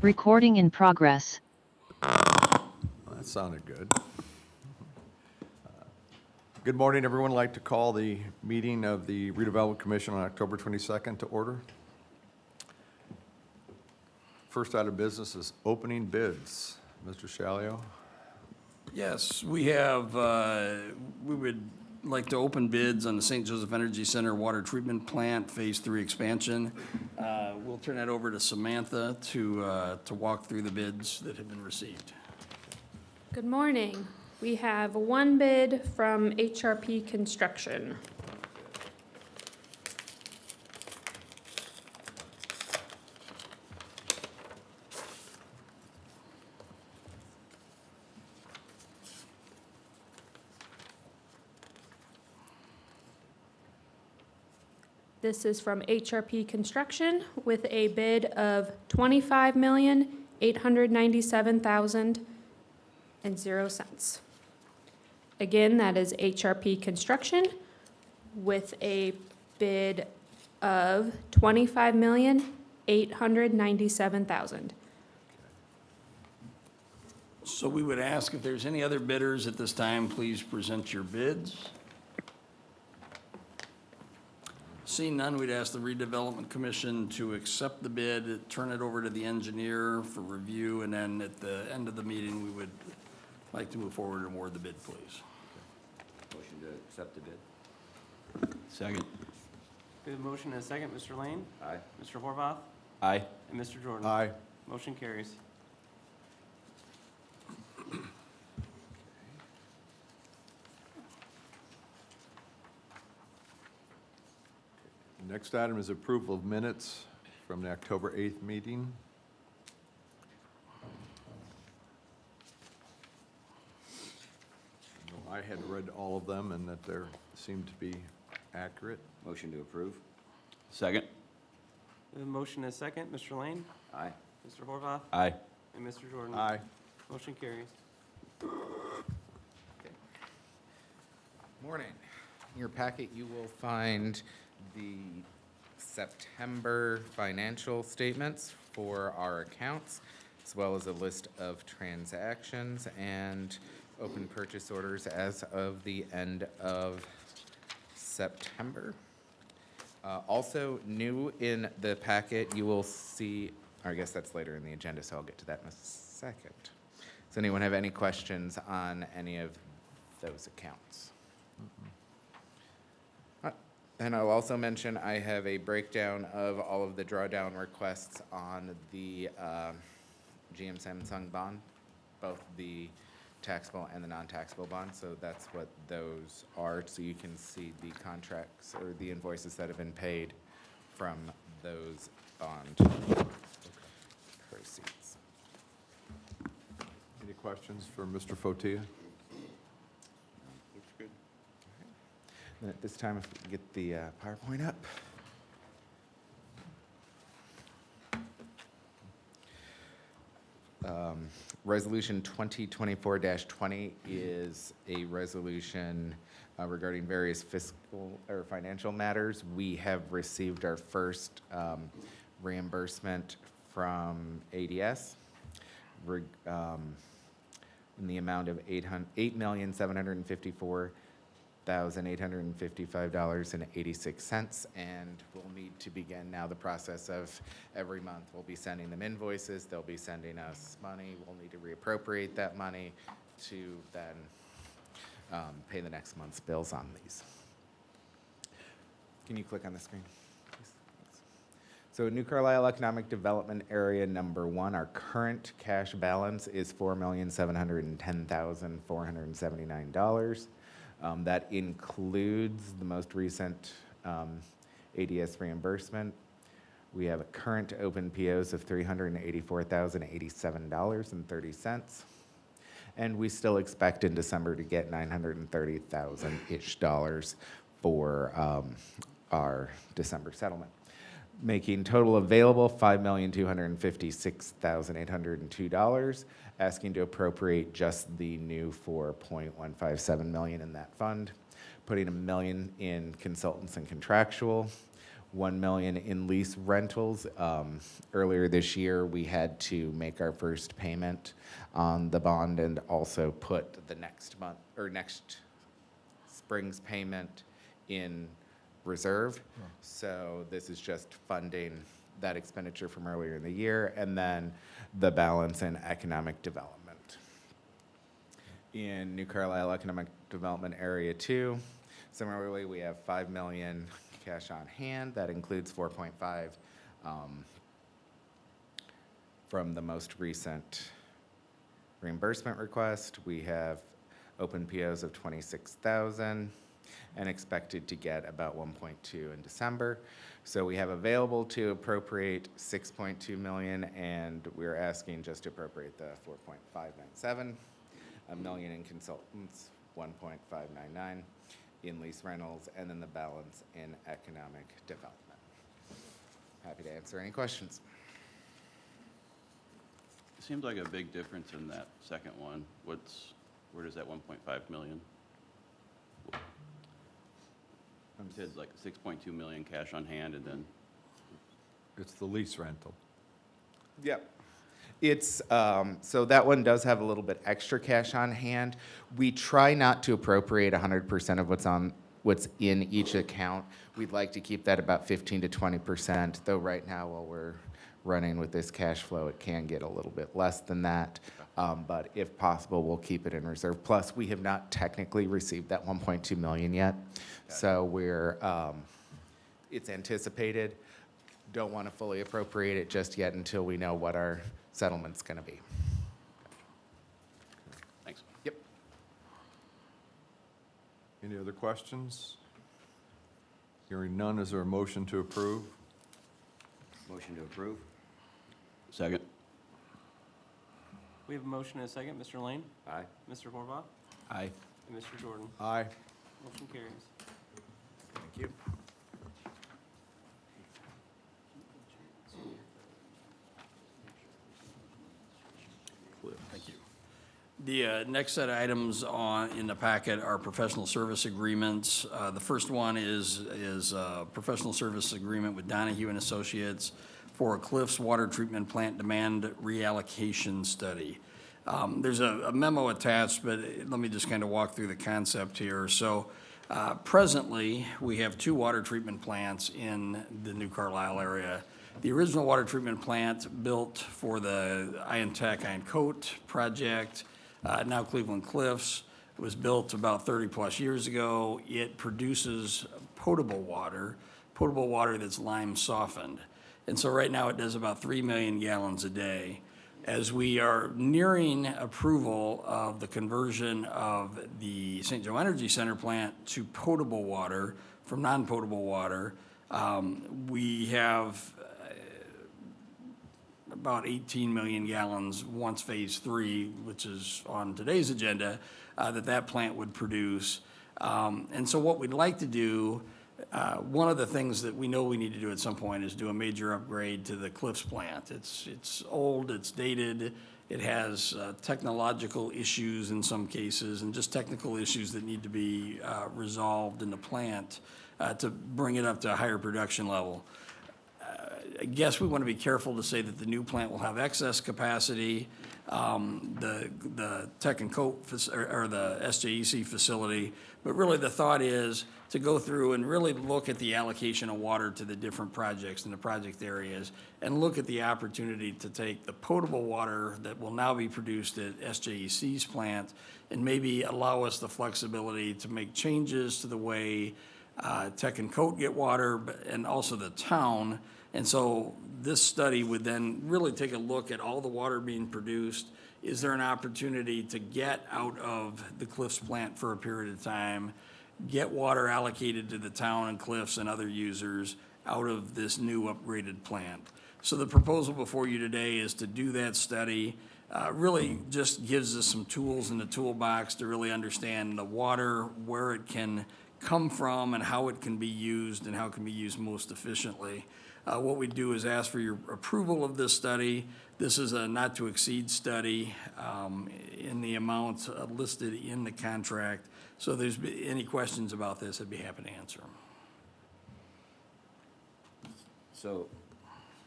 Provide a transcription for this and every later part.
Recording in progress. That sounded good. Good morning, everyone. I'd like to call the meeting of the Redevelopment Commission on October 22nd to order. First item of business is opening bids. Mr. Shalio? Yes, we have, we would like to open bids on the St. Joseph Energy Center Water Treatment Plant Phase 3 expansion. We'll turn that over to Samantha to walk through the bids that have been received. Good morning. We have one bid from HRP Construction. This is from HRP Construction with a bid of $25,897,000. Again, that is HRP Construction with a bid of $25,897,000. So we would ask if there's any other bidders at this time, please present your bids. Seeing none, we'd ask the Redevelopment Commission to accept the bid, turn it over to the engineer for review, and then at the end of the meeting, we would like to move forward and award the bid, please. Motion to accept the bid. Second. We have a motion and a second. Mr. Lane? Aye. Mr. Horvath? Aye. And Mr. Jordan? Aye. Motion carries. Next item is approval of minutes from the October 8th meeting. I had read all of them and that they seemed to be accurate. Motion to approve. Second. We have a motion and a second. Mr. Lane? Aye. Mr. Horvath? Aye. And Mr. Jordan? Aye. Motion carries. Morning. In your packet, you will find the September financial statements for our accounts, as well as a list of transactions and open purchase orders as of the end of September. Also, new in the packet, you will see, or I guess that's later in the agenda, so I'll get to that in a second. Does anyone have any questions on any of those accounts? And I'll also mention I have a breakdown of all of the drawdown requests on the GM Samsung bond, both the taxable and the non-taxable bond. So that's what those are. So you can see the contracts or the invoices that have been paid from those bond proceeds. Any questions for Mr. Fotia? Looks good. And at this time, if we can get the PowerPoint up. Resolution 2024-20 is a resolution regarding various fiscal or financial matters. We have received our first reimbursement from ADS in the amount of $8,754,855.86, and we'll need to begin now the process of every month. We'll be sending them invoices, they'll be sending us money, we'll need to reappropriate that money to then pay the next month's bills on these. Can you click on the screen, please? Thanks. So New Carlisle Economic Development Area Number 1, our current cash balance is $4,710,479. That includes the most recent ADS reimbursement. We have a current open POs of $384,087.30. And we still expect in December to get $930,000-ish for our December settlement, making total available $5,256,802, asking to appropriate just the new $4.157 million in that fund, putting $1 million in consultants and contractual, 1 million in lease rentals. Earlier this year, we had to make our first payment on the bond and also put the next month, or next spring's payment in reserve. So this is just funding that expenditure from earlier in the year, and then the balance in economic development. In New Carlisle Economic Development Area 2, similarly, we have 5 million cash on hand. That includes 4.5 from the most recent reimbursement request. We have open POs of 26,000 and expected to get about 1.2 in December. So we have available to appropriate 6.2 million, and we're asking just to appropriate the 4.597, a million in consultants, 1.599 in lease rentals, and then the balance in economic development. Happy to answer any questions. It seems like a big difference in that second one. Where does that 1.5 million? You said like 6.2 million cash on hand, and then It's the lease rental. Yep. It's, so that one does have a little bit extra cash on hand. We try not to appropriate 100% of what's in each account. We'd like to keep that about 15 to 20%, though right now while we're running with this cash flow, it can get a little bit less than that. But if possible, we'll keep it in reserve. Plus, we have not technically received that 1.2 million yet. So it's anticipated. Don't want to fully appropriate it just yet until we know what our settlement's going to be. thanks. Yep. Any other questions? Hearing none, is there a motion to approve? Motion to approve? Second. We have a motion and a second. Mr. Lane? Aye. Mr. Horvath? Aye. And Mr. Jordan? Aye. Motion carries. Thank you. Thank you. The next set of items in the packet are professional service agreements. The first one is a professional service agreement with Donahue and Associates for a Cliffs Water Treatment Plant Demand Reallocation Study. There's a memo attached, but let me just kind of walk through the concept here. So presently, we have 2 water treatment plants in the New Carlisle area. The original water treatment plant built for the Iron Tech, Iron Coat project, now Cleveland Cliffs, was built about 30-plus years ago. It produces potable water that's lime softened. And so right now, it does about 3 million gallons a day. As we are nearing approval of the conversion of the St. Joe Energy Center plant to potable water from non-potable water, we have about 18 million gallons once Phase 3, which is on today's agenda, that plant would produce. And so what we'd like to do, one of the things that we know we need to do at some point is do a major upgrade to the Cliffs plant. It's old, it's dated, it has technological issues in some cases, and just technical issues that need to be resolved in the plant to bring it up to a higher production level. I guess we want to be careful to say that the new plant will have excess capacity. The Tech and Coat, or the SJEC facility, but really the thought is to go through and really look at the allocation of water to the different projects in the project areas and look at the opportunity to take the potable water that will now be produced at SJEC's plant and maybe allow us the flexibility to make changes to the way Tech and Coat get water, and also the town. And so this study would then really take a look at all the water being produced. Is there an opportunity to get out of the Cliffs plant for a period of time, get water allocated to the town and Cliffs and other users out of this new upgraded plant? So the proposal before you today is to do that study. Really just gives us some tools in the toolbox to really understand the water, where it can come from and how it can be used and how it can be used most efficiently. What we do is ask for your approval of this study. This is a not-to-exceed study in the amount listed in the contract. So if there's any questions about this, I'd be happy to answer them. So,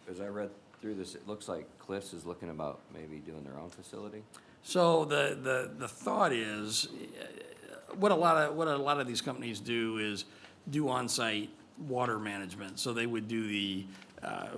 as I read through this, it looks like Cliffs is looking about maybe doing their own facility? So the thought is, what a lot of these companies do is do on-site water management. So they would do the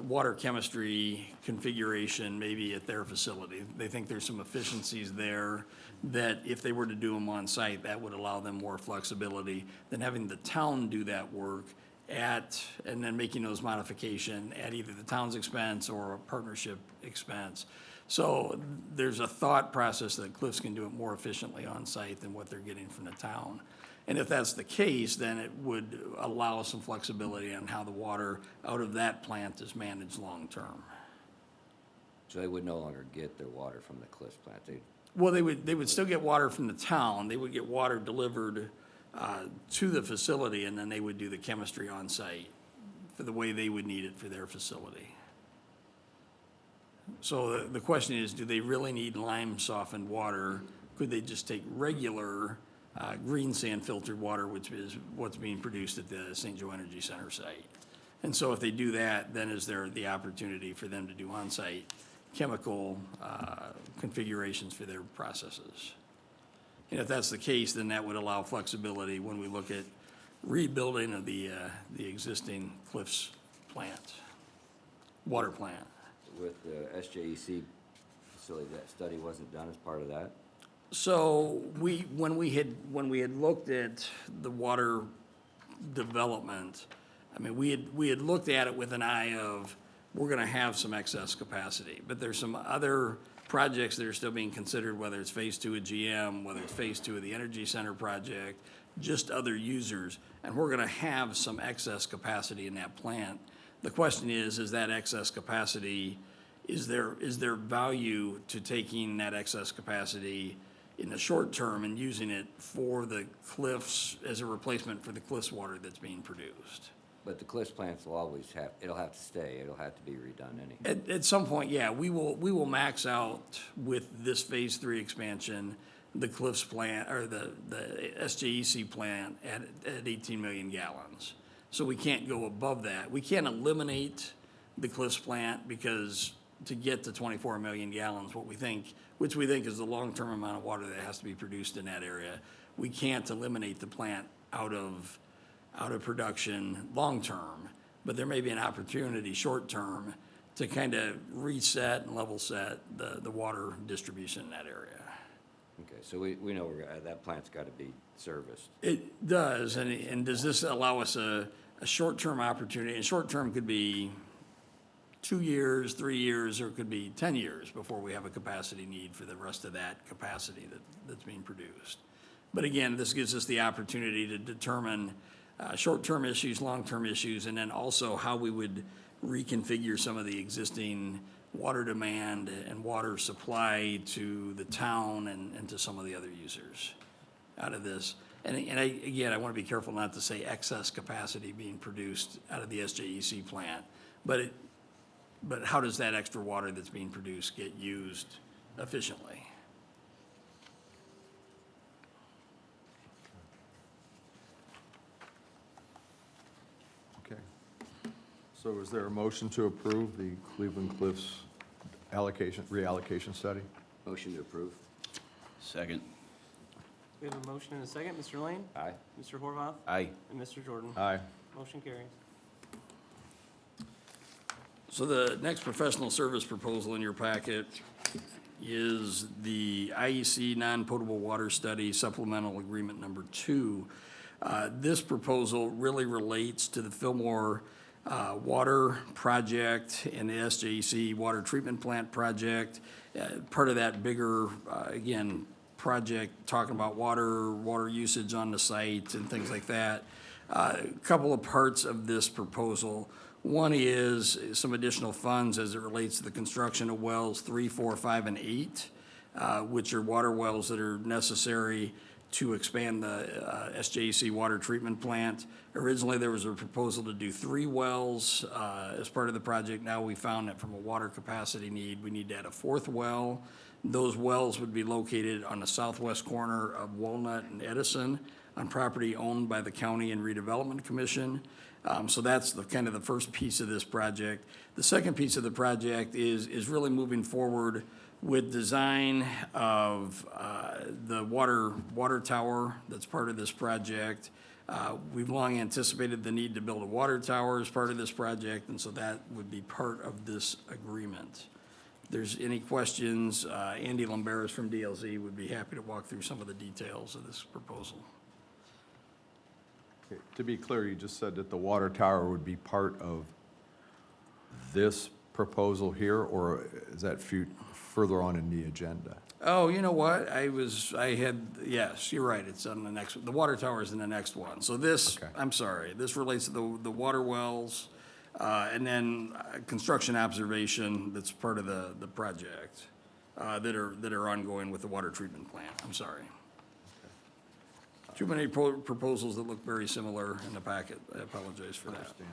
water chemistry configuration maybe at their facility. They think there's some efficiencies there that if they were to do them on-site, that would allow them more flexibility than having the town do that work and then making those modifications at either the town's expense or a partnership expense. So there's a thought process that Cliffs can do it more efficiently on-site than what they're getting from the town. And if that's the case, then it would allow some flexibility on how the water out of that plant is managed long-term. So they would no longer get their water from the Cliffs plant? Well, they would still get water from the town. They would get water delivered to the facility, and then they would do the chemistry on-site for the way they would need it for their facility. So the question is, do they really need lime softened water? Could they just take regular green sand filtered water, which is what's being produced at the St. Joe Energy Center site? And so if they do that, then is there the opportunity for them to do on-site chemical configurations for their processes? And if that's the case, then that would allow flexibility when we look at rebuilding of the existing Cliffs plant, water plant. With the SJEC facility, that study wasn't done as part of that? So when we had looked at the water development, I mean, we had looked at it with an eye of, we're gonna have some excess capacity, but there's some other projects that are still being considered, whether it's phase 2 of GM, whether it's phase 2 of the Energy Center project, just other users, and we're gonna have some excess capacity in that plant. The question is that excess capacity, is there value to taking that excess capacity in the short term and using it for the Cliffs as a replacement for the Cliffs water that's being produced? But the Cliffs plants will always it'll have to stay, it'll have to be redone anyhow. At some point, yeah, we will max out with this phase 3 expansion, the Cliffs plant, or the SJEC plant at 18 million gallons. So we can't go above that. We can't eliminate the Cliffs plant because to get to 24 million gallons, which we think is the long-term amount of water that has to be produced in that area, we can't eliminate the plant out of production long-term, but there may be an opportunity short-term to kind of reset and level set the water distribution in that area. Okay, so we know that plant's gotta be serviced. It does, and does this allow us a short-term opportunity? And short-term could be 2 years, 3 years, or it could be 10 years before we have a capacity need for the rest of that capacity that's being produced. But again, this gives us the opportunity to determine short-term issues, long-term issues, and then also how we would reconfigure some of the existing water demand and water supply to the town and to some of the other users out of this. And I want to be careful not to say excess capacity being produced out of the SJEC plant, but how does that extra water that's being produced get used efficiently? Okay. So is there a motion to approve the Cleveland Cliffs reallocation study? Motion to approve? Second. We have a motion and a second. Mr. Lane? Aye. Mr. Horvath? Aye. And Mr. Jordan? Aye. Motion carries. So the next professional service proposal in your packet is the IEC non-potable water study supplemental agreement number 2. This proposal really relates to the Fillmore water project and the SJEC water treatment plant project. Part of that bigger, again, project talking about water usage on the site and things like that. A couple of parts of this proposal. One is some additional funds as it relates to the construction of wells 3, 4, 5, and 8, which are water wells that are necessary to expand the SJEC water treatment plant. Originally, there was a proposal to do 3 wells as part of the project. Now we found that from a water capacity need, we need to add a 4th well. Those wells would be located on the southwest corner of Walnut and Edison on property owned by the county and redevelopment commission. So that's the kind of the first piece of this project. The second piece of the project is really moving forward with design of the water tower that's part of this project. We've long anticipated the need to build a water tower as part of this project, and so that would be part of this agreement. If there's any questions, Andy Lamberis from DLZ would be happy to walk through some of the details of this proposal. Okay, to be clear, you just said that the water tower would be part of this proposal here, or is that further on in the agenda? Oh, you know what? Yes, you're right, it's on the next, the water tower is in the next one. So this, Okay. I'm sorry, this relates to the water wells, and then construction observation that's part of the project, that are ongoing with the water treatment plant. I'm sorry. Too many proposals that look very similar in the packet. I apologize for that. Understand.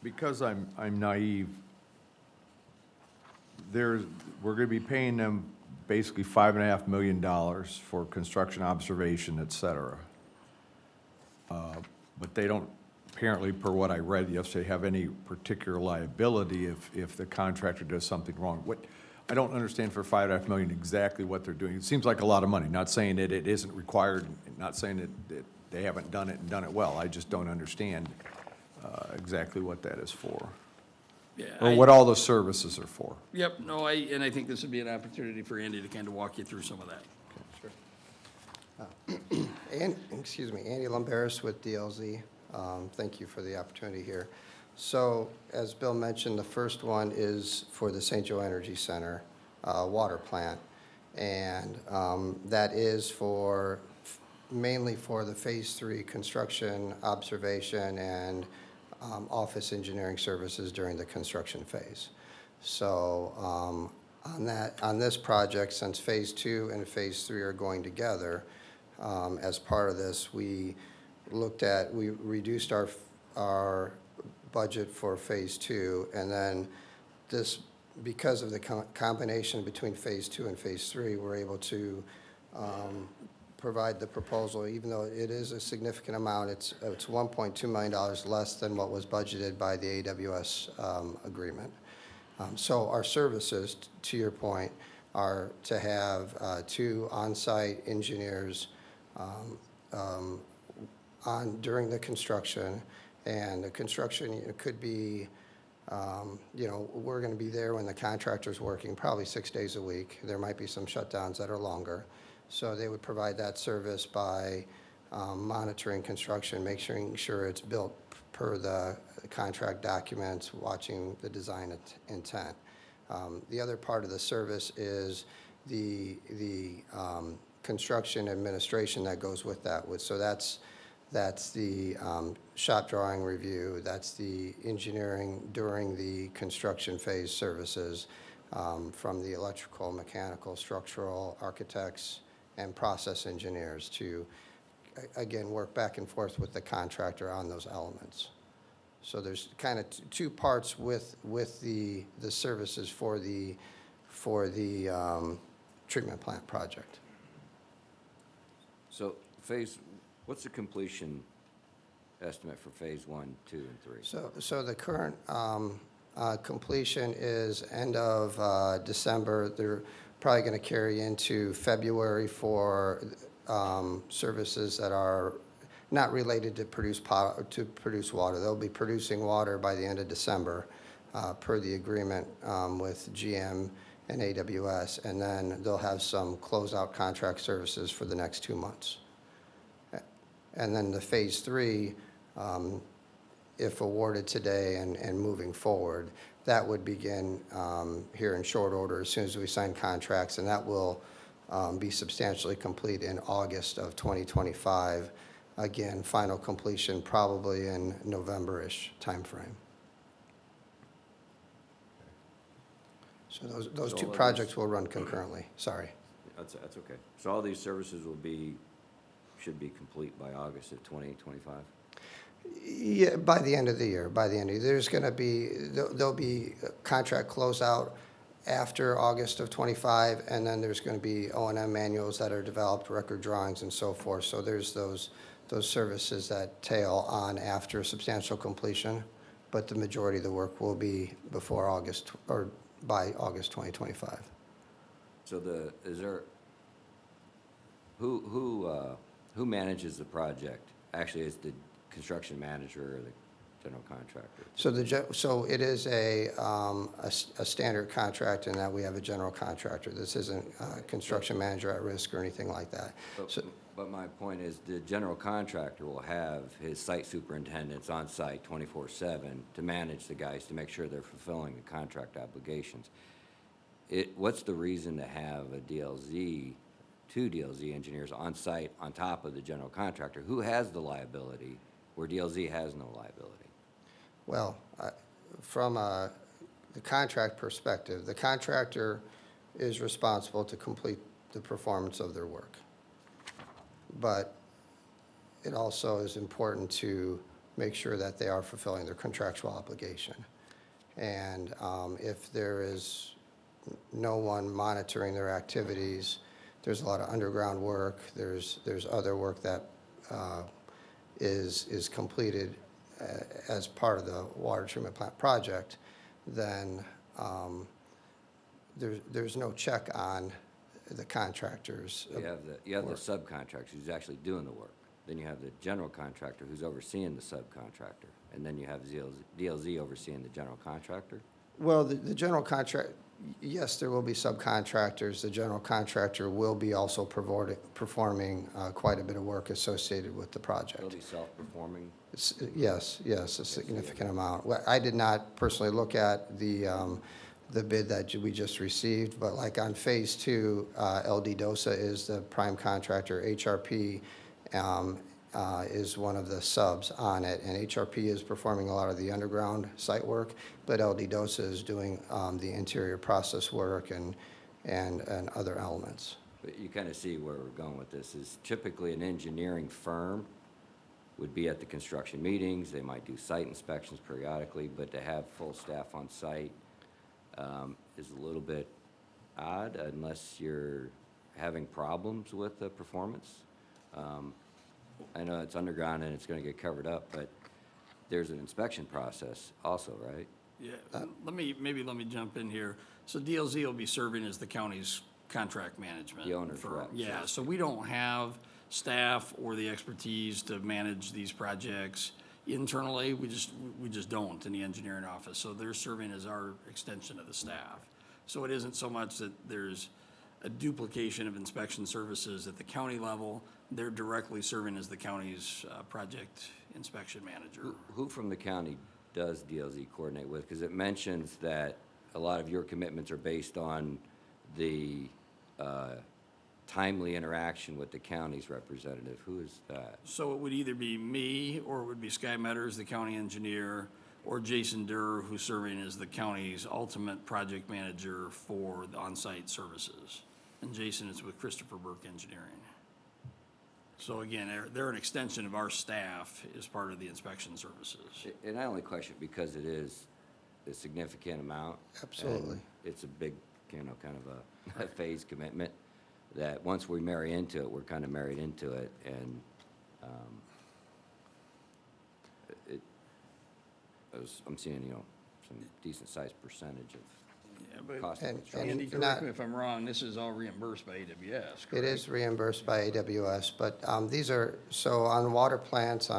Because I'm naive, we're gonna be paying them basically $5.5 million for construction observation, et cetera. But they don't, apparently, per what I read yesterday, have any particular liability if the contractor does something wrong. I don't understand for $5.5 million exactly what they're doing. It seems like a lot of money, not saying that it isn't required, not saying that they haven't done it and done it well. I just don't understand exactly what that is for, Yeah, or what all the services are for. Yep, no, and I think this would be an opportunity for Andy to kind of walk you through some of that. Excuse me, Andy Lamberis with DLZ. Thank you for the opportunity here. So, as Bill mentioned, the first one is for the St. Joe Energy Center water plant. And that is mainly for the Phase 3 construction, observation, and office engineering services during the construction phase. So, on this project, since Phase 2 and Phase 3 are going together, as part of this, we reduced our budget for Phase 2, and then this, because of the combination between Phase 2 and Phase 3, we're able to provide the proposal, even though it is a significant amount. It's $1.2 million less than what was budgeted by the AWS agreement. So our services, to your point, are to have 2 on-site engineers during the construction, and the construction could be, we're going to be there when the contractor's working, probably 6 days a week. There might be some shutdowns that are longer. So they would provide that service by monitoring construction, making sure it's built per the contract documents, watching the design intent. The other part of the service is the construction administration that goes with that. So that's the shop drawing review, that's the engineering during the construction phase services, from the electrical, mechanical, structural, architects, and process engineers to, again, work back and forth with the contractor on those elements. So there's kind of 2 parts with the services for the treatment plant project. So what's the completion estimate for Phase 1, 2, and 3? So the current completion is end of December. They're probably going to carry into February for services that are not related to produce water. They'll be producing water by the end of December, per the agreement with GM and AWS, and then they'll have some closeout contract services for the next 2 months. And then the Phase 3, if awarded today and moving forward, that would begin here in short order as soon as we sign contracts, and that will be substantially complete in August of 2025. Again, final completion probably in November-ish timeframe. So those So 2 all of projects will run concurrently. Sorry. That's okay. So all these services should be complete by August of 2025? Yeah, by the end of the year, There's going to be, there'll be contract closeout after August of '25, and then there's going to be O&M manuals that are developed, record drawings and so forth. So there's those services that tail on after substantial completion, but the majority of the work will be before August, or by August 2025. So is there, who manages the project? Actually, is the construction manager or the general contractor? So it is a standard contract in that we have a general contractor. This isn't a construction manager at risk or anything like that. But my point is, the general contractor will have his site superintendents on site 24/7 to manage the guys, to make sure they're fulfilling the contract obligations. What's the reason to have two DLZ engineers on site on top of the general contractor? Who has the liability where DLZ has no liability? Well, from the contract perspective, the contractor is responsible to complete the performance of their work. But it also is important to make sure that they are fulfilling their contractual obligation. And if there is no one monitoring their activities, there's a lot of underground work, there's other work that is completed as part of the water treatment plant project, then there's no check on the contractors. You have the work. subcontractor who's actually doing the work. Then you have the general contractor who's overseeing the subcontractor. And then you have DLZ overseeing the general contractor. Well, the general contract, yes, there will be subcontractors. The general contractor will be also performing quite a bit of work associated with the project. Will be self-performing. Yes, a significant amount. Well, I did not personally look at the bid that we just received, but like on Phase 2, LD DOSA is the prime contractor. HRP is one of the subs on it, and HRP is performing a lot of the underground site work, but LD DOSA is doing the interior process work and other elements. But you kind of see where we're going with this, is typically an engineering firm would be at the construction meetings, they might do site inspections periodically, but to have full staff on site is a little bit odd unless you're having problems with the performance. I know it's underground and it's going to get covered up, but there's an inspection process also, right? Yeah, let me jump in here. So DLZ will be serving as the county's contract management. The owner's firm. rep. Yeah, so we don't have staff or the expertise to manage these projects internally. We just don't in the engineering office. So they're serving as our extension of the staff. So it isn't so much that there's a duplication of inspection services at the county level. They're directly serving as the county's project inspection manager. Who from the county does DLZ coordinate with? Because it mentions that a lot of your commitments are based on the timely interaction with the county's representative. Who is that? So it would either be me, or it would be Sky Metters, the county engineer, or Jason Durr, who's serving as the county's ultimate project manager for the on-site services. And Jason is with Christopher Burke Engineering. So again, they're an extension of our staff as part of the inspection services. And I only question it because it is a significant amount. Absolutely. And it's a big, kind of a phase commitment that once we marry into it, we're kind of married into it. And I'm seeing, some decent sized percentage Yeah, of but cost of And- construction. Andy, not- correct me if I'm wrong, this is all reimbursed by AWS, It correct? is reimbursed by AWS, but these are, so on water plants,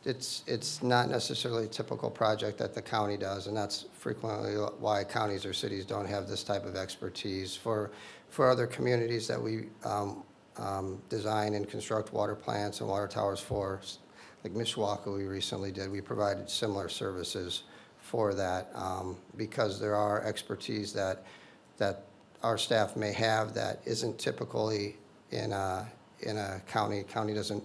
it's not necessarily a typical project that the county does, and that's frequently why counties or cities don't have this type of expertise. For other communities that we design and construct water plants and water towers for, like Mishawaka we recently did, we provided similar services for that, because there are expertise that our staff may have that isn't typically in a county. County doesn't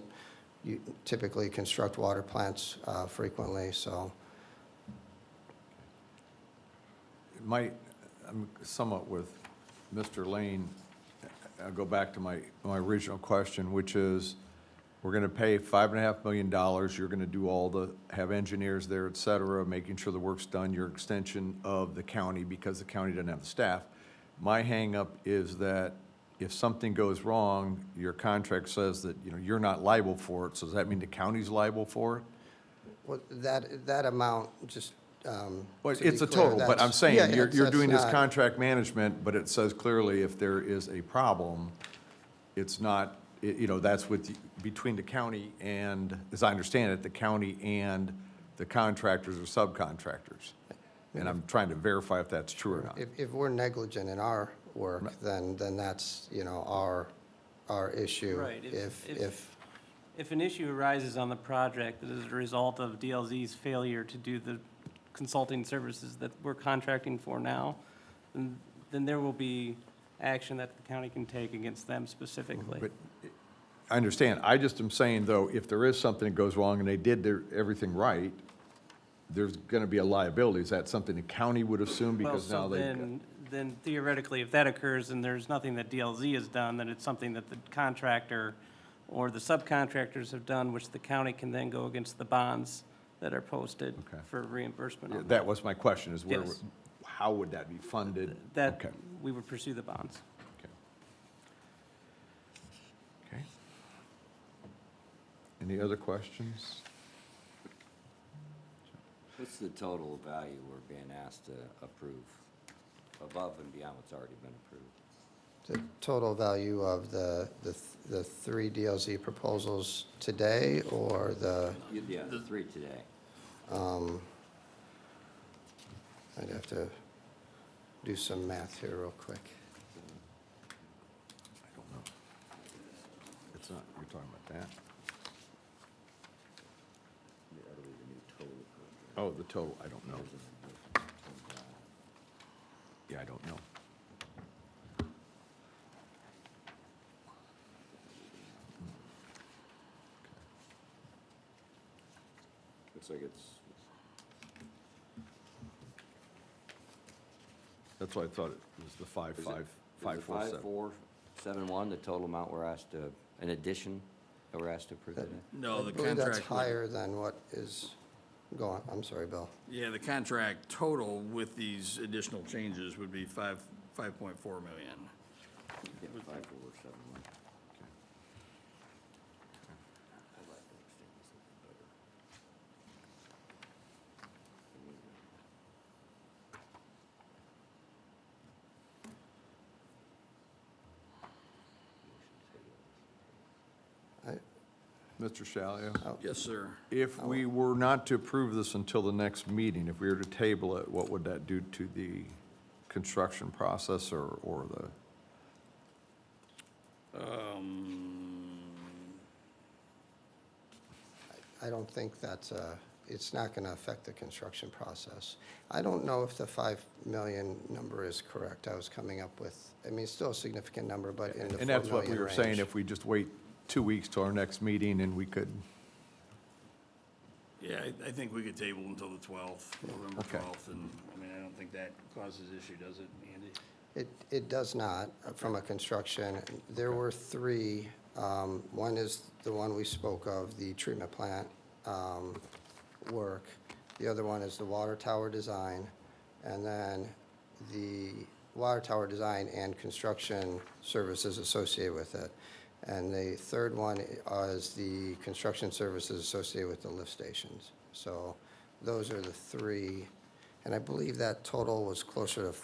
typically construct water plants frequently, so. I'm somewhat with Mr. Lane. I'll go back to my original question, which is, we're gonna pay $5.5 million, you're gonna do all the, have engineers there, et cetera, making sure the work's done, your extension of the county, because the county doesn't have the staff. My hangup is that if something goes wrong, your contract says that, you know, you're not liable for it, so does that mean the county's liable for it? Well, that amount, just, Well, to be it's a clear, total, but I'm that's- yeah, saying, you're that's doing this not- contract management, but it says clearly if there is a problem, it's not, you know, that's between the county and, as I understand it, the county and the contractors or subcontractors. And I'm trying to verify if that's true or not. If we're negligent in our work, then that's, you know, our issue. Right, If, If an issue arises on the project that is a result of DLZ's failure to do the consulting services that we're contracting for now, then there will be action that the county can take against them specifically. But I understand. I just am saying, though, if there is something that goes wrong and they did everything right, there's going to be a liability. Is that something the county would assume Well, because now so they've got? then theoretically, if that occurs and there's nothing that DLZ has done, then it's something that the contractor or the subcontractors have done, which the county can then go against the bonds that are posted Okay. for reimbursement on That was my question, is where, Yes. how would that be funded? That, Okay. we would pursue the bonds. Okay. Okay. Any other questions? What's the total value we're being asked to approve above and beyond what's already been approved? the total value of the three DLZ proposals today, or Yeah, the three today. I'd have to do some math here real quick. I don't know. It's not, you're talking about that? Oh, the total, I don't know. Yeah, I don't know. Looks like it's, That's why I thought it was the five, is it- five, is five, it four, seven. 5471, the total amount we're asked to, in addition, that we're asked to approve today? No, the I believe that's contract, would- higher than what is going, I'm sorry, Bill. yeah, the contract total with these additional changes would be 5.4 million. Yeah, 5471. Mr. Shalio? Yes, sir. If we were not to approve this until the next meeting, if we were to table it, what would that do to the construction process or the? I don't think that's it's not going to affect the construction process. I don't know if the 5 million number is correct. I was coming up with, I mean, it's still a significant number, but in the 4 And million that's what we were range. saying, if we just wait 2 weeks till our next meeting and we could, Yeah, I think we could table until the 12th, November Okay. 12th, and, I mean, I don't think that causes issue, does it, Andy? It does not, from a construction. There were three. One is the one we spoke of, the treatment plant work. The other one is the water tower design, and then the water tower design and construction services associated with it. And the third one is the construction services associated with the lift stations. So those are the three, and I believe that total was closer to,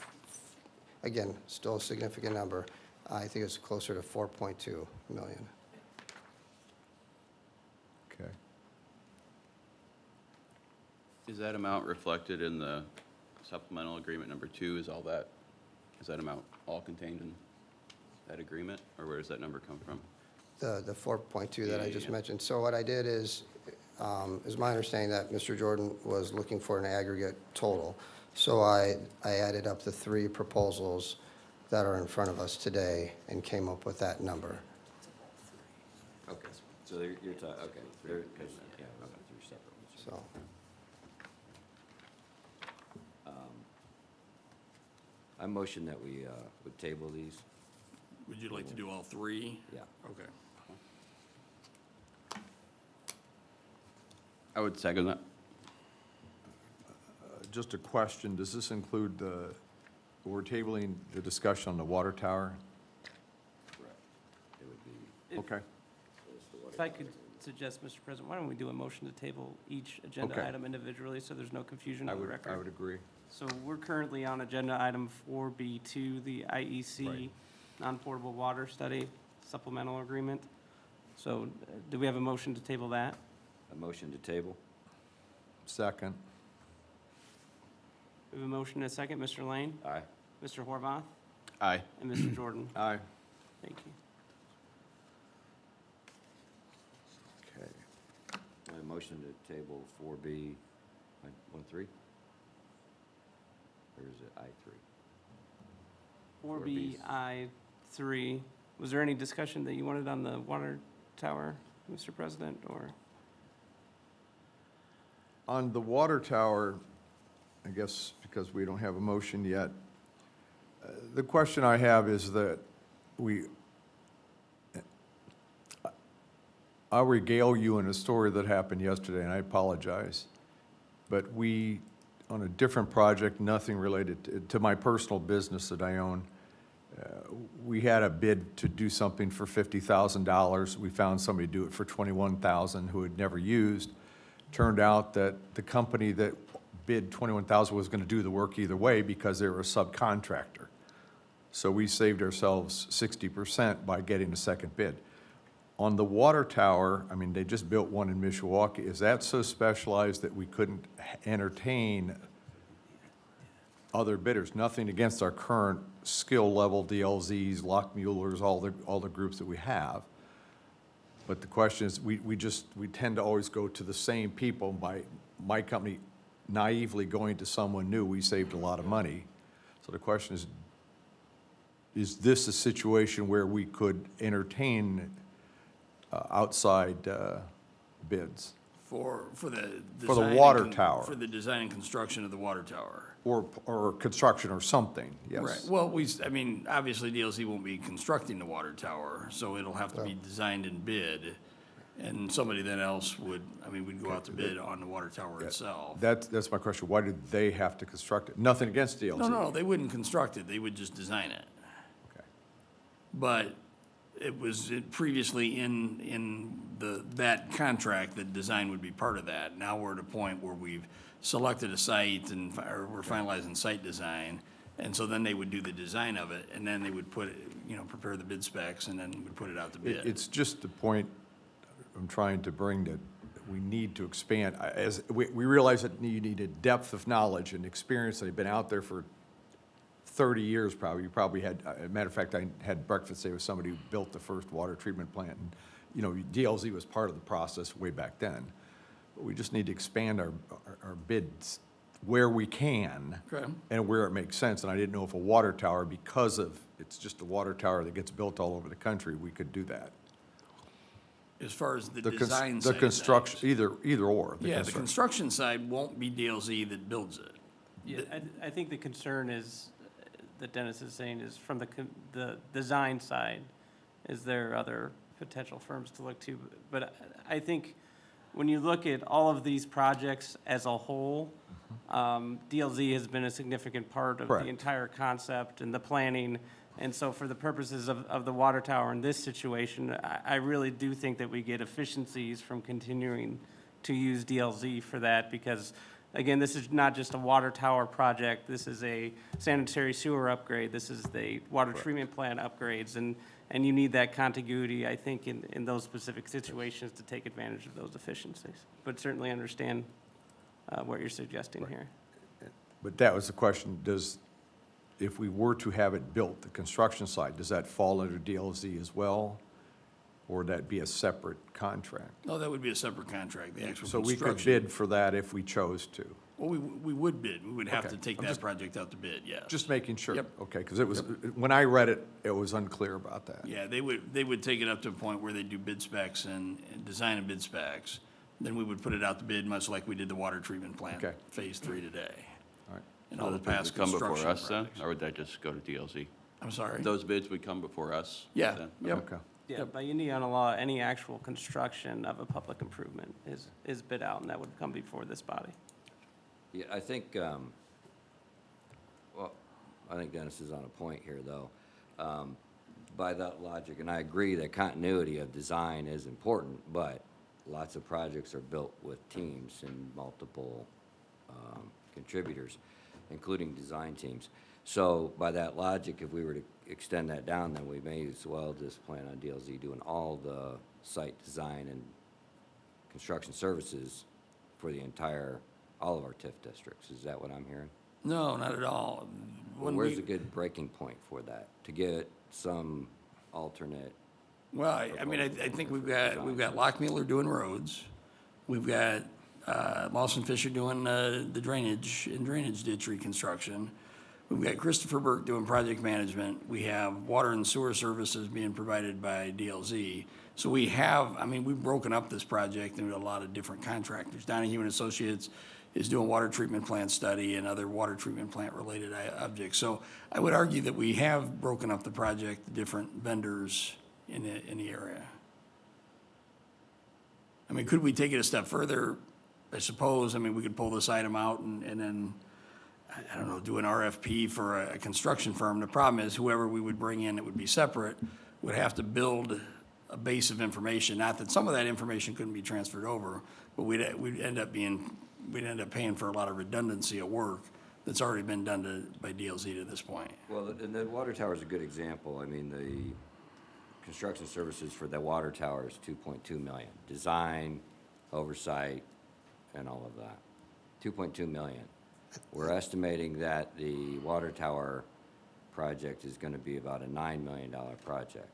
again, still a significant number. I think it's closer to 4.2 million. okay. Is that amount reflected in the supplemental agreement number 2? Is that amount all contained in that agreement, or where does that number come from? The 4.2 that I just Yeah. mentioned. So what I did is my understanding that Mr. Jordan was looking for an aggregate total. So I added up the three proposals that are in front of us today and came up with that number. Okay, so you're talking, okay, because, yeah, okay, three separate ones. So, I motion that we would table these. Would you like to do all three? Yeah. Okay. I would second that. Just a question, does this include we're tabling the discussion on the water tower? It would be If- Okay, If I could suggest, Mr. President, why don't we do a motion to table each agenda Okay. item individually, so there's no confusion I on the would, record? I would agree. So we're currently on agenda item 4B2, the IEC Right. non-portable water study supplemental agreement. So do we have a motion to table that? a motion to table. Second. We have a motion and a second. Mr. Lane, Aye. Mr. Horvath, Aye. and Mr. Jordan. Aye. Thank you. Okay. A motion to table 4B, 1-3? Or is it I3? 4BI3, was there any discussion that you wanted on the water tower, Mr. President, or? On the water tower, I guess because we don't have a motion yet, the question I have is that I'll regale you in a story that happened yesterday, and I apologize. But we, on a different project, nothing related to my personal business that I own, we had a bid to do something for $50,000. We found somebody to do it for $21,000 who had never used. Turned out that the company that bid $21,000 was going to do the work either way because they were a subcontractor. So we saved ourselves 60% by getting a second bid. On the water tower, I mean, they just built one in Mishawaka. Is that so specialized that we couldn't entertain other bidders? Nothing against our current skill level, DLZs, Lockmullers, all the groups that we have. But the question is, we tend to always go to the same people. By my company naively going to someone new, we saved a lot of money. So the question is this a situation where we could entertain outside bids? For the For the design and water tower. For the design and construction of the water tower. Or construction or something, yes. Right, well, I mean, obviously DLC won't be constructing the water tower, so it'll have to be designed and bid. And somebody then else would, I mean, we'd go out to bid on the water tower itself. That's my question. Why did they have to construct it? Nothing against DLZ. No, they wouldn't construct it, they would just design it. Okay. But it was previously in that contract that design would be part of that. Now we're at a point where we've selected a site and, or we're finalizing site design. And so then they would do the design of it, and then they would put it, prepare the bid specs, and then would put it out to bid. It's just the point I'm trying to bring, that we need to expand. As we realize that you need a depth of knowledge and experience. They've been out there for 30 years probably. You probably had, a matter of fact, I had breakfast today with somebody who built the first water treatment plant. And, DLZ was part of the process way back then. But we just need to expand our bids where we can. Okay. And where it makes sense. And I didn't know if a water tower, because of, it's just a water tower that gets built all over the country, we could do that. As far as the The cons- design side The of construction, things. either or. Yeah, the construction side won't be DLZ that builds it. Yeah, I think the concern is, that Dennis is saying, is from the design side, is there other potential firms to look to? But I think when you look at all of these projects as a whole, DLZ has been a significant part of Correct. the entire concept and the planning. And so for the purposes of the water tower in this situation, I really do think that we get efficiencies from continuing to use DLZ for that, because again, this is not just a water tower project, this is a sanitary sewer upgrade, this is the water treatment plant upgrades, and you need that contiguity, I think, in those specific situations to take advantage of those efficiencies. But certainly understand what you're suggesting here. But that was the question, if we were to have it built, the construction side, does that fall under DLZ as well? Or would that be a separate contract? No, that would be a separate contract, the actual So we construction. could bid for that if we chose to? Well, we would bid, we would have Okay. to take I'm that just- project out to bid, yes. Just making sure. Yep. Okay, because it was, when I read it, it was unclear about that. Yeah, they would take it up to a point where they do bid specs and design and bid specs. Then we would put it out to bid, much like we did the water treatment plant, Okay. Phase 3 today. All right. And all the Those bids past would come before construction us then, projects. or would that just go to DLZ? I'm sorry? Those bids would come before us? Yeah, then? yep. Okay. Yeah, by Indiana law, any actual construction of a public improvement is bid out, and that would come before this body. Yeah, I think, well, I think Dennis is on a point here, though. By that logic, and I agree that continuity of design is important, but lots of projects are built with teams and multiple contributors, including design teams. So by that logic, if we were to extend that down, then we may as well just plan on DLZ doing all the site design and construction services for the entire, all of our TIF districts. Is that what I'm hearing? No, not at all. Well, where's a good breaking point for that, to get some alternate? Well, I mean, I think we've got Lockmuller doing roads. We've got Lawson Fisher doing the drainage and drainage ditch reconstruction. We've got Christopher Burke doing project management. We have water and sewer services being provided by DLZ. So we have, I mean, we've broken up this project into a lot of different contractors. Donahue and Associates is doing water treatment plant study and other water treatment plant related objects. So I would argue that we have broken up the project, the different vendors in the area. I mean, could we take it a step further? I suppose, I mean, we could pull this item out and then, I don't know, do an RFP for a construction firm. The problem is whoever we would bring in, it would be separate, would have to build a base of information. Not that some of that information couldn't be transferred over, but we'd end up paying for a lot of redundancy of work that's already been done by DLZ to this point. Well, and the water tower is a good example. I mean, the construction services for the water tower is 2.2 million. Design, oversight, and all of that. 2.2 million. We're estimating that the water tower project is going to be about a $9 million project.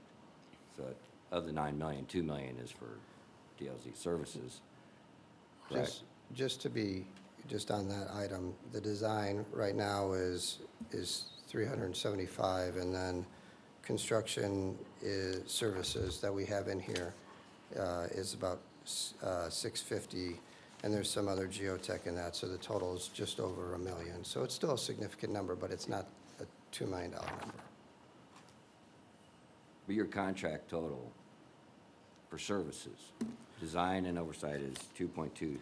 So of the 9 million, 2 million is for DLZ services. Correct? Just to be, just on that item, the design right now is 375, and then construction services that we have in here is about 650, and there's some other geotech in that, so the total is just over $1 million. So it's still a significant number, but it's not a $2 million number. But your contract total for services, design and oversight is 2.226,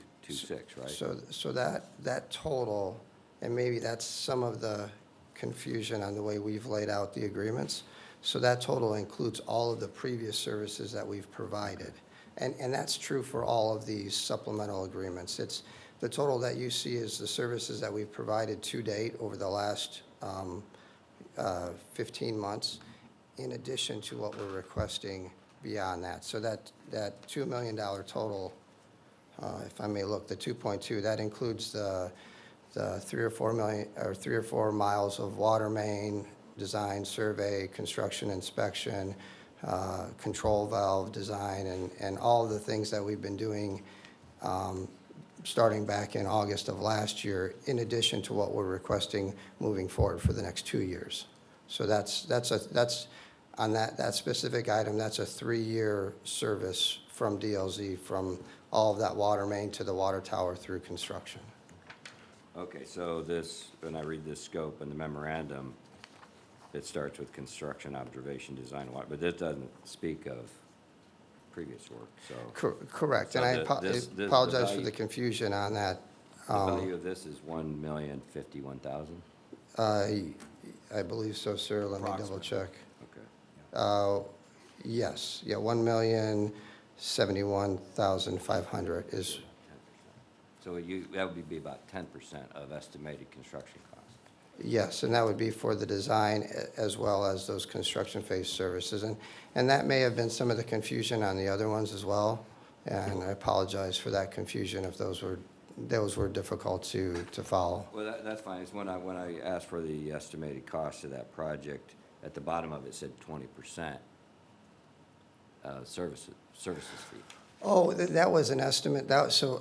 right? So that total, and maybe that's some of the confusion on the way we've laid out the agreements. So that total includes all of the previous services that we've provided. And that's true for all of these supplemental agreements. It's, the total that you see is the services that we've provided to date over the last 15 months, in addition to what we're requesting beyond that. So that $2 million total, if I may look, the 2.2, that includes the 3 or 4 miles of water main design, survey, construction inspection, control valve design, and all of the things that we've been doing starting back in August of last year, in addition to what we're requesting moving forward for the next 2 years. So that's on that specific item, that's a 3-year service from DLZ, from all of that water main to the water tower through construction. Okay, so this, when I read this scope in the memorandum, it starts with construction, observation, design, but this doesn't speak of previous work, so. Correct, So and I the apologize for value- the confusion on that. The value of this is 1,051,000? I believe so, sir, let me double check. Okay. Yes, yeah, 1,071,500 is, 10%. So that would be about 10% of estimated construction costs. yes, and that would be for the design as well as those construction phase services. And that may have been some of the confusion on the other ones as well, and I apologize for that confusion if those were difficult to follow. Well, that's fine. It's when I asked for the estimated cost of that project, at the bottom of it said 20% services fee. Oh, that was an estimate. So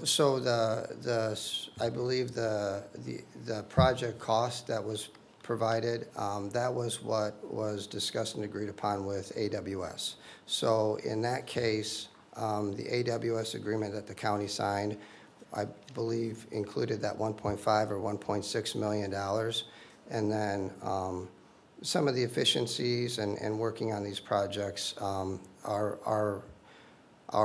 I believe the project cost that was provided, that was what was discussed and agreed upon with AWS. So in that case, the AWS agreement that the county signed, I believe included that $1.5 or $1.6 million. And then some of the efficiencies and working on these projects, our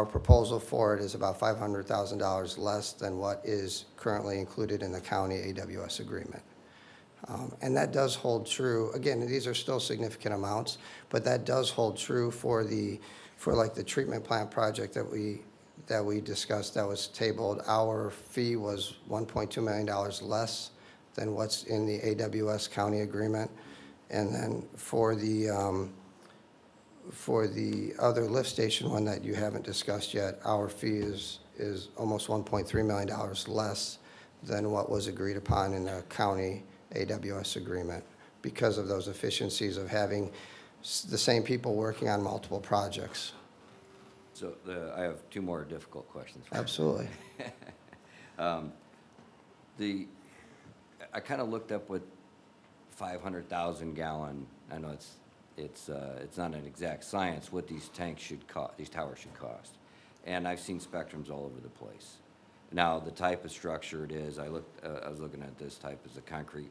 proposal for it is about $500,000 less than what is currently included in the county AWS agreement. And that does hold true. Again, these are still significant amounts, but that does hold true for like the treatment plant project that we discussed that was tabled. Our fee was $1.2 million less than what's in the AWS county agreement. And then for the other lift station one that you haven't discussed yet, our fee is almost $1.3 million less than what was agreed upon in the county AWS agreement because of those efficiencies of having the same people working on multiple projects. So I have two more difficult questions. for you. Absolutely. I kind of looked up what 500,000 gallon, I know it's not an exact science, what these tanks should cost, these towers should cost. And I've seen spectrums all over the place. Now, the type of structure it is, I was looking at this type as a concrete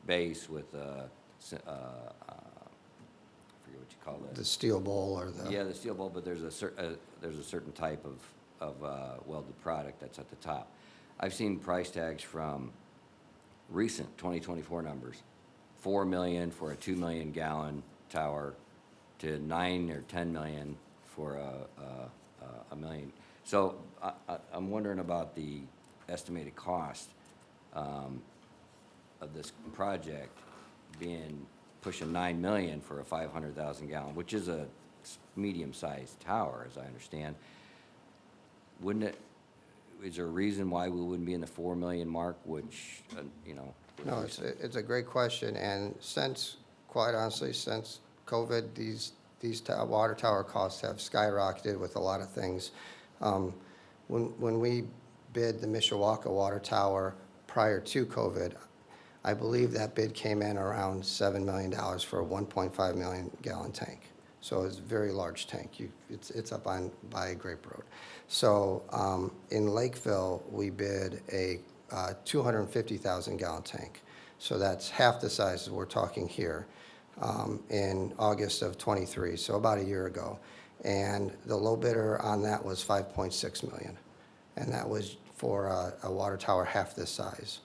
base with I forget what you call that. The steel bowl or the... Yeah, the steel bowl, but there's a certain type of welded product that's at the top. I've seen price tags from recent 2024 numbers, 4 million for a 2 million gallon tower to 9 or 10 million for a million. So I'm wondering about the estimated cost of this project being pushing 9 million for a 500,000 gallon, which is a medium-sized tower, as I understand. Wouldn't it, is there a reason why we wouldn't be in the 4 million mark, which, you know? No, it's a great question, and quite honestly, since COVID, these water tower costs have skyrocketed with a lot of things. When we bid the Mishawaka water tower prior to COVID, I believe that bid came in around $7 million for a 1.5 million gallon tank. So it's a very large tank. It's up by Grape Road. So in Lakeville, we bid a 250,000 gallon tank. So that's half the size as we're talking here in August of '23, so about a year ago. And the low bidder on that was $5.6 million. And that was for a water tower half this size.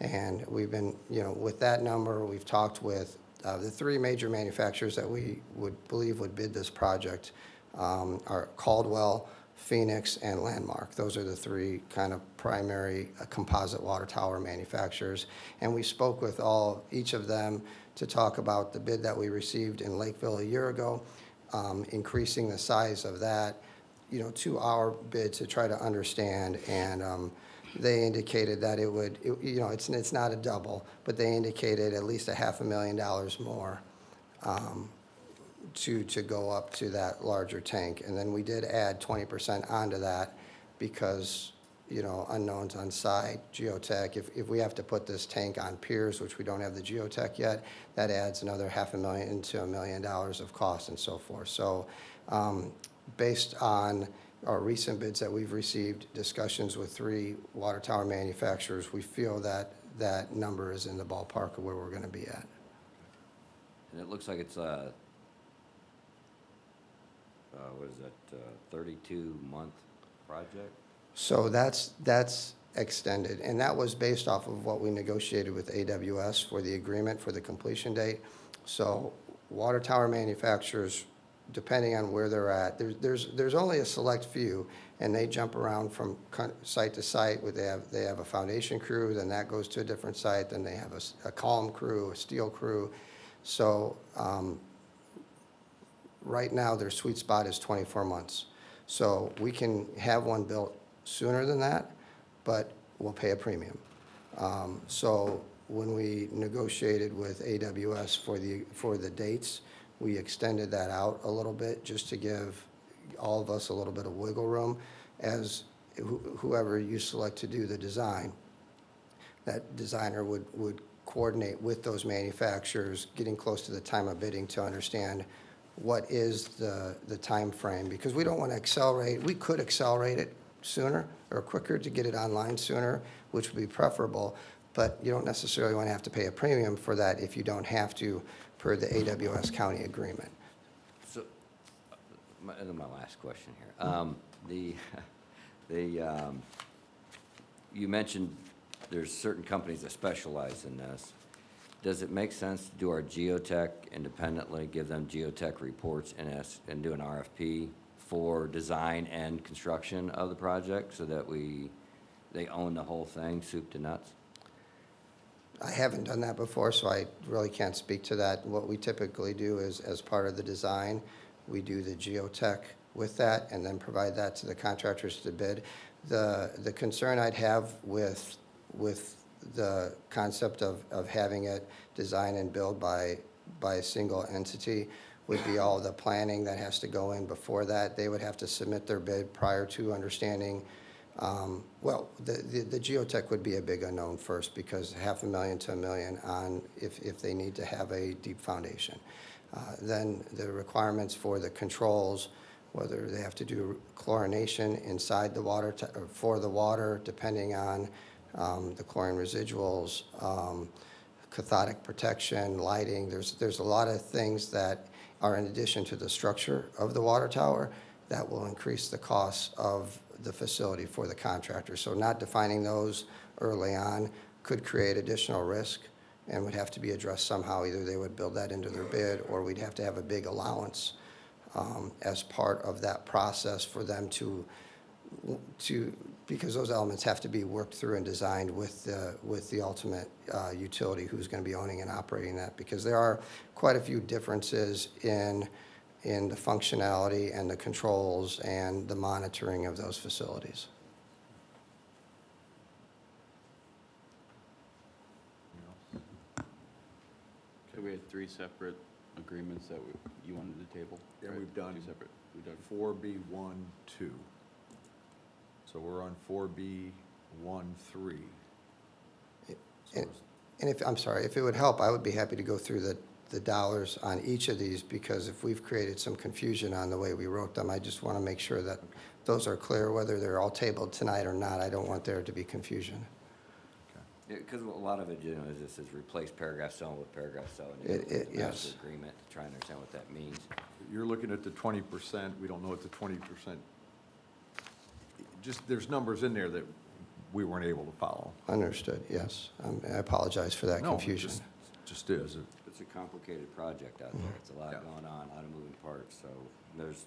And we've been, with that number, we've talked with the three major manufacturers that we would believe would bid this project are Caldwell, Phoenix, and Landmark. Those are the three kind of primary composite water tower manufacturers. And we spoke with each of them to talk about the bid that we received in Lakeville a year ago, increasing the size of that, to our bid to try to understand. And they indicated that it would, it's not a double, but they indicated at least $500,000 more to go up to that larger tank. And then we did add 20% onto that because, unknowns on site, geotech. If we have to put this tank on piers, which we don't have the geotech yet, that adds another $500,000 to $1 million of cost and so forth. So based on our recent bids that we've received, discussions with three water tower manufacturers, we feel that that number is in the ballpark of where we're going to be at. And it looks like it's what is that, 32-month project? So that's extended, and that was based off of what we negotiated with AWS for the agreement for the completion date. So water tower manufacturers, depending on where they're at, there's only a select few, and they jump around from site to site. Where they have a foundation crew, then that goes to a different site, then they have a column crew, a steel crew. So right now, their sweet spot is 24 months. So we can have one built sooner than that, but we'll pay a premium. So when we negotiated with AWS for the dates, we extended that out a little bit just to give all of us a little bit of wiggle room as whoever you select to do the design, that designer would coordinate with those manufacturers, getting close to the time of bidding to understand what is the time frame, because we don't want to accelerate. We could accelerate it sooner or quicker to get it online sooner, which would be preferable, but you don't necessarily want to have to pay a premium for that if you don't have to per the AWS county agreement. So, and then my last question here. You mentioned there's certain companies that specialize in this. Does it make sense to do our geotech independently, give them geotech reports and do an RFP for design and construction of the project so that they own the whole thing, soup to nuts? I haven't done that before, so I really can't speak to that. What we typically do is, as part of the design, we do the geotech with that and then provide that to the contractors to bid. The concern I'd have with the concept of having it designed and built by a single entity would be all the planning that has to go in before that. They would have to submit their bid prior to understanding. Well, the geotech would be a big unknown first, because $500,000 to $1 million on if they need to have a deep foundation. Then the requirements for the controls, whether they have to do chlorination inside the water or for the water, depending on the chlorine residuals, cathodic protection, lighting. There's a lot of things that are in addition to the structure of the water tower that will increase the costs of the facility for the contractor. So not defining those early on could create additional risk and would have to be addressed somehow. Either they would build that into their bid, or we'd have to have a big allowance as part of that process for them to because those elements have to be worked through and designed with the ultimate utility who's going to be owning and operating that, because there are quite a few differences in the functionality and the controls and the monitoring of those facilities. So we had 3 separate agreements that you wanted to table? Yeah, right? we've done 2 separate, we've done 4B1, 2. So we're on 4B1, 3. And if, I'm sorry, if it would help, I would be happy to go through the dollars on each of these, because if we've created some confusion on the way we wrote them, I just want to make sure that those are clear, whether they're all tabled tonight or not. I don't want there to be confusion. Because a lot of it, you know, is this is replace paragraph 7 with paragraph 7. Yes. Agreement, to try and understand what that means. You're looking at the 20%, we don't know what the 20%, just, there's numbers in there that we weren't able to follow. Understood, yes. I apologize for that No, it confusion. just is. It's a complicated project out there. It's a lot Yeah. going on, a lot of moving parts, so there's,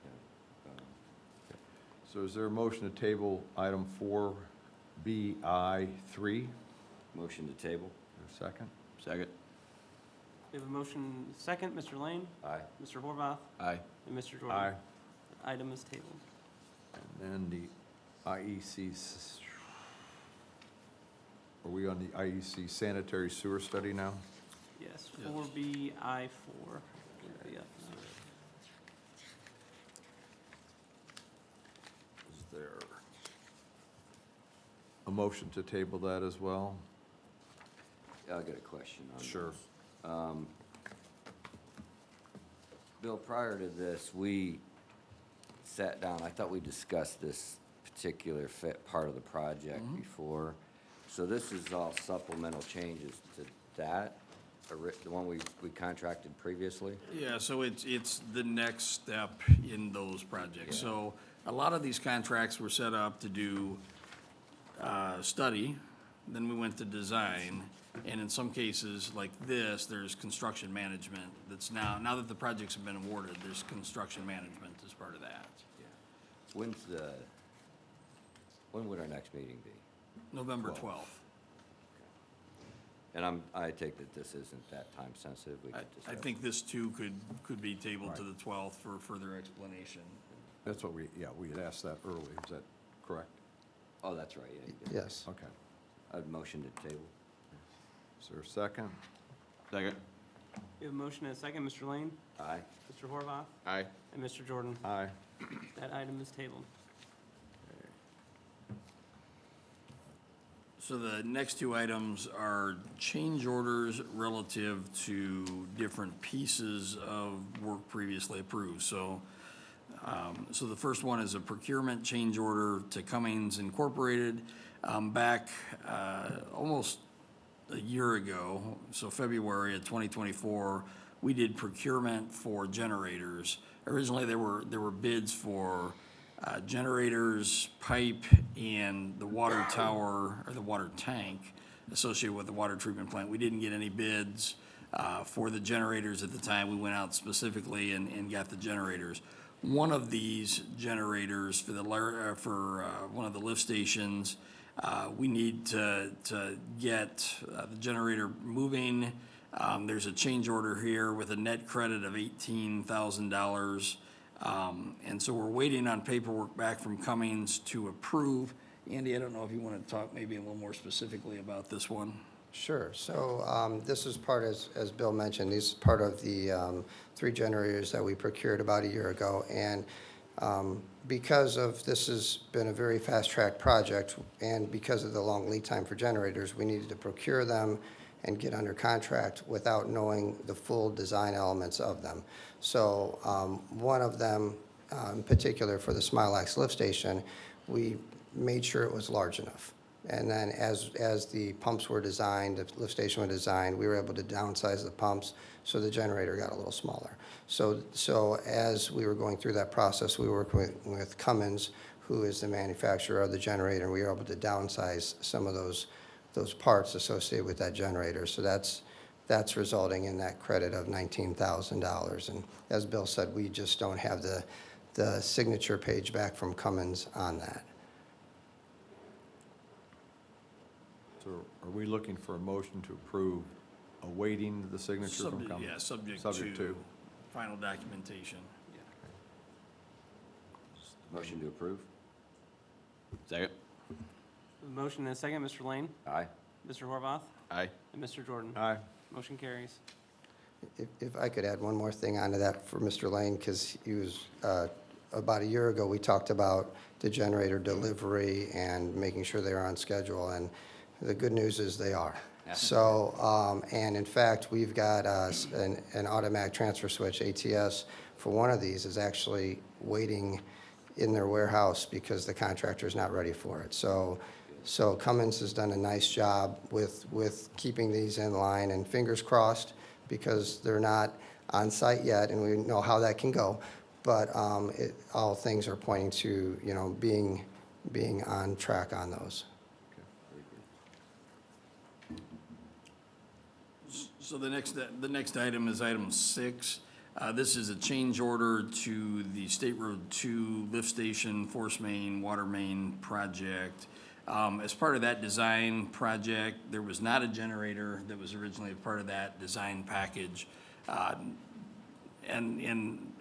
you know, So is there a motion to table item 4BI3? motion to table? Is there a second? Second? We have a motion second, Mr. Lane, Aye. Mr. Horvath, Aye. and Mr. Jordan. Aye. Item is tabled. And then the IEC, are we on the IEC sanitary sewer study now? Yes, 4BI4. Is there a motion to table that as well? I'll get a question on Sure. this. Bill, prior to this, we sat down, I thought we discussed this particular part of the project before. So this is all supplemental changes to that, the one we contracted previously? Yeah, so it's the next step in those projects. Yeah. So a lot of these contracts were set up to do study, then we went to design, and in some cases, like this, there's construction management that's now that the projects have been awarded, there's construction management as part of that. When would our next meeting be? November 12th. And I take that this isn't that time sensitive. We could I discuss. think this too could be tabled to the 12th for further explanation. That's what we had asked that earlier, is that correct? Oh, that's right, yeah, you did. Yes. Okay. I'd motion to table. Is there a second? Second? We have a motion and a second, Mr. Lane, Aye. Mr. Horvath, Aye. and Mr. Jordan. Aye. That item is tabled. So the next two items are change orders relative to different pieces of work previously approved. So the first one is a procurement change order to Cummings Incorporated Back almost a year ago, so February of 2024, we did procurement for generators. Originally, there were bids for generators, pipe, and the water tower, or the water tank associated with the water treatment plant. We didn't get any bids for the generators at the time. We went out specifically and got the generators. One of these generators for one of the lift stations, we need to get the generator moving. There's a change order here with a net credit of $18,000. And so we're waiting on paperwork back from Cummings to approve. Andy, I don't know if you want to talk maybe a little more specifically about this one. Sure. So this is part, as Bill mentioned, this is part of the 3 generators that we procured about a year ago. And because of, this has been a very fast-track project, and because of the long lead time for generators, we needed to procure them and get under contract without knowing the full design elements of them. So one of them, in particular for the Smilax lift station, we made sure it was large enough. And then as the pumps were designed, the lift station was designed, we were able to downsize the pumps, so the generator got a little smaller. So as we were going through that process, we worked with Cummins, who is the manufacturer of the generator, and we were able to downsize some of those parts associated with that generator. So that's resulting in that credit of $19,000. And as Bill said, we just don't have the signature page back from Cummins on that. So are we looking for a motion to approve awaiting the signature from Subject- Cummins? Yeah, subject Subject to final documentation. Motion to approve? Second? A motion and a second, Mr. Lane, Aye. Mr. Horvath, Aye. and Mr. Jordan. Aye. Motion carries. If I could add one more thing onto that for Mr. Lane, because he was, about a year ago, we talked about the generator delivery and making sure they are on schedule, and the good news is they are. So, and in fact, we've got an automatic transfer switch, ATS, for one of these is actually waiting in their warehouse because the contractor's not ready for it. So Cummins has done a nice job with keeping these in line, and fingers crossed, because they're not on site yet, and we know how that can go. But all things are pointing to, being on track on those. So the next item is item 6. This is a change order to the State Road 2 lift station, force main, water main project. As part of that design project, there was not a generator that was originally a part of that design package. And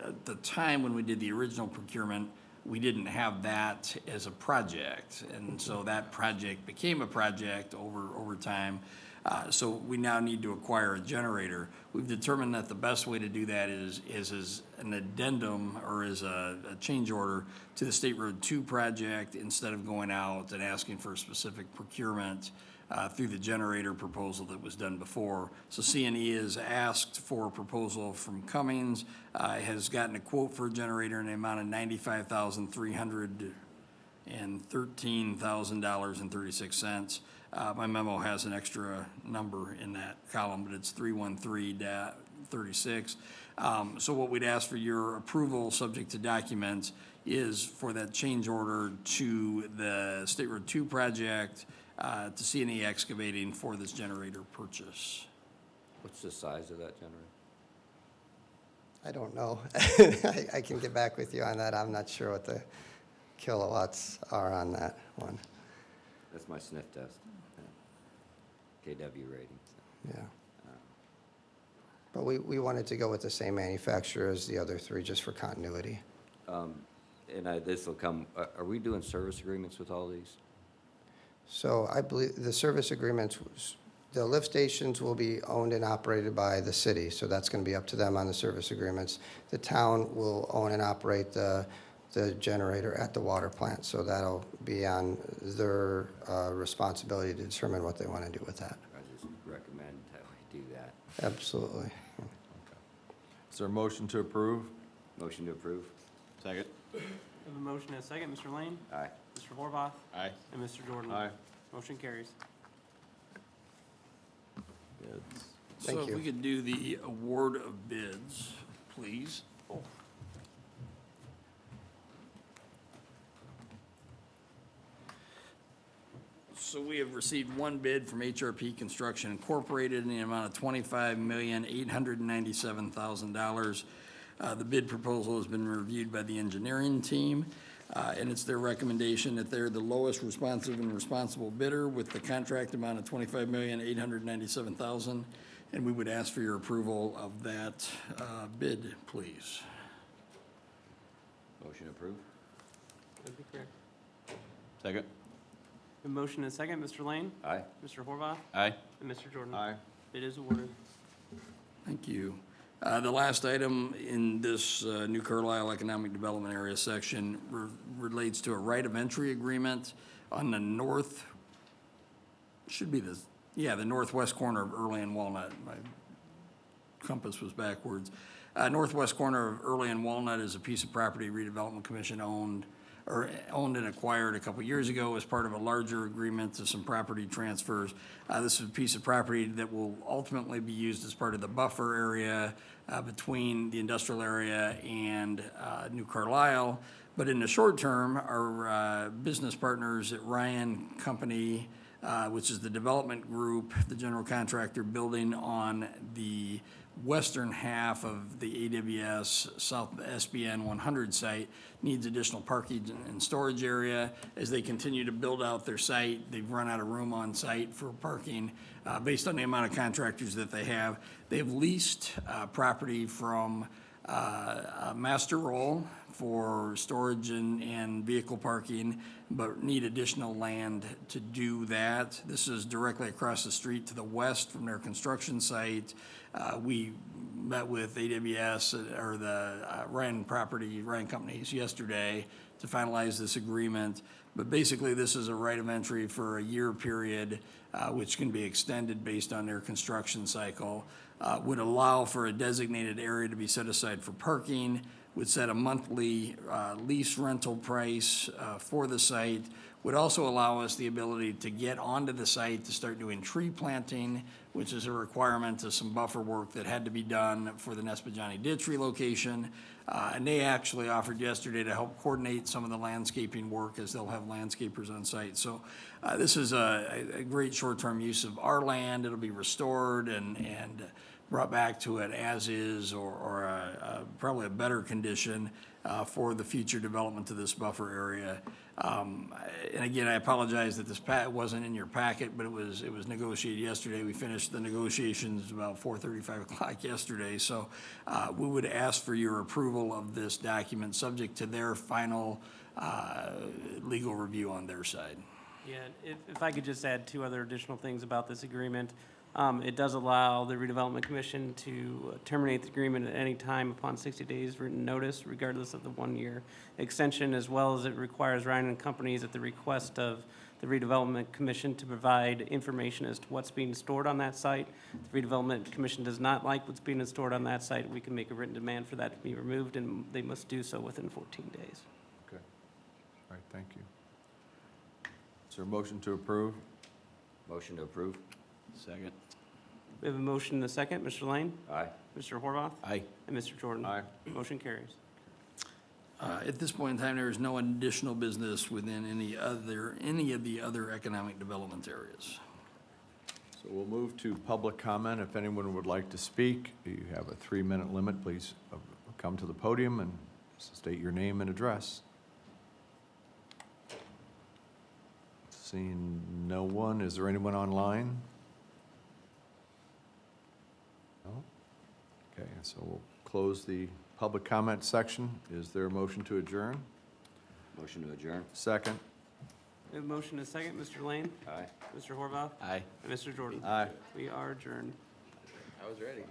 at the time when we did the original procurement, we didn't have that as a project. And so that project became a project over time. So we now need to acquire a generator. We've determined that the best way to do that is as an addendum or as a change order to the State Road 2 project, instead of going out and asking for a specific procurement through the generator proposal that was done before. So C&E has asked for a proposal from Cummings, has gotten a quote for a generator in the amount of $95,313,000.36. My memo has an extra number in that column, but it's 313-36. So what we'd ask for your approval, subject to documents, is for that change order to the State Road 2 project, to C&E Excavating for this generator purchase. What's the size of that generator? I don't know. I can get back with you on that. I'm not sure what the kilowatts are on that one. That's my sniff test. KW rating. Yeah. But we wanted to go with the same manufacturer as the other 3, just for continuity. And this will come, are we doing service agreements with all these? So I believe the service agreements, the lift stations will be owned and operated by the city, so that's going to be up to them on the service agreements. The town will own and operate the generator at the water plant, so that'll be on their responsibility to determine what they want to do with that. I just recommend that we do that. Absolutely. Is there a motion to approve? Motion to approve? Second? We have a motion and a second, Mr. Lane, Aye. Mr. Horvath, Aye. and Mr. Jordan. Aye. Motion carries. Thank So if you. we could do the award of bids, please. So we have received one bid from HRP Construction Incorporated in the amount of $25,897,000. The bid proposal has been reviewed by the engineering team, and it's their recommendation that they're the lowest responsive and responsible bidder with the contract amount of $25,897,000. And we would ask for your approval of that bid, please. Motion approved? That'd be correct. Second? A motion and a second. Mr. Lane? Aye. Mr. Horvath? Aye. And Mr. Jordan? Aye. Bid is awarded. Thank you. The last item in this New Carlisle Economic Development Area section relates to a right of entry agreement on the north, should be the northwest corner of Early and Walnut. My compass was backwards. Northwest corner of Early and Walnut is a piece of property Redevelopment Commission owned and acquired a couple years ago as part of a larger agreement to some property transfers. This is a piece of property that will ultimately be used as part of the buffer area between the industrial area and New Carlisle. But in the short term, our business partners at Ryan Company, which is the development group, the general contractor building on the western half of the AWS South SBN 100 site, needs additional parking and storage area. As they continue to build out their site, they've run out of room on site for parking based on the amount of contractors that they have. They have leased property from Master Roll for storage and vehicle parking, but need additional land to do that. This is directly across the street to the west from their construction site. We met with AWS, or the Ryan companies yesterday to finalize this agreement. But basically, this is a right of entry for a year period, which can be extended based on their construction cycle. Would allow for a designated area to be set aside for parking, would set a monthly lease rental price for the site, would also allow us the ability to get onto the site to start doing tree planting, which is a requirement of some buffer work that had to be done for the Nespajani ditch relocation. And they actually offered yesterday to help coordinate some of the landscaping work, as they'll have landscapers on site. So this is a great short-term use of our land. It'll be restored and brought back to it as is, or probably a better condition for the future development of this buffer area. And again, I apologize that this wasn't in your packet, but it was negotiated yesterday. We finished the negotiations about 4:30, 5 o'clock yesterday. So we would ask for your approval of this document, subject to their final legal review on their side. Yeah, if I could just add two other additional things about this agreement. It does allow the redevelopment commission to terminate the agreement at any time upon 60 days written notice, regardless of the 1-year extension, as well as it requires Ryan and Companies at the request of the redevelopment commission to provide information as to what's being stored on that site. If the redevelopment commission does not like what's being stored on that site, we can make a written demand for that to be removed, and they must do so within 14 days. Okay. All right, thank you. Is there a motion to approve? Motion to approve? Second? We have a motion and a second. Mr. Lane? Aye. Mr. Horvath? Aye. And Mr. Jordan? Aye. Motion carries. At this point in time, there is no additional business within any of the other economic development areas. So we'll move to public comment. If anyone would like to speak, you have a 3-minute limit. Please come to the podium and state your name and address. Seeing no one, is there anyone online? No? Okay, so we'll close the public comment section. Is there a motion to adjourn? Motion to adjourn? Second? We have a motion and a second. Mr. Lane? Aye. Mr. Horvath? Aye. And Mr. Jordan? Aye. We are adjourned. I was ready.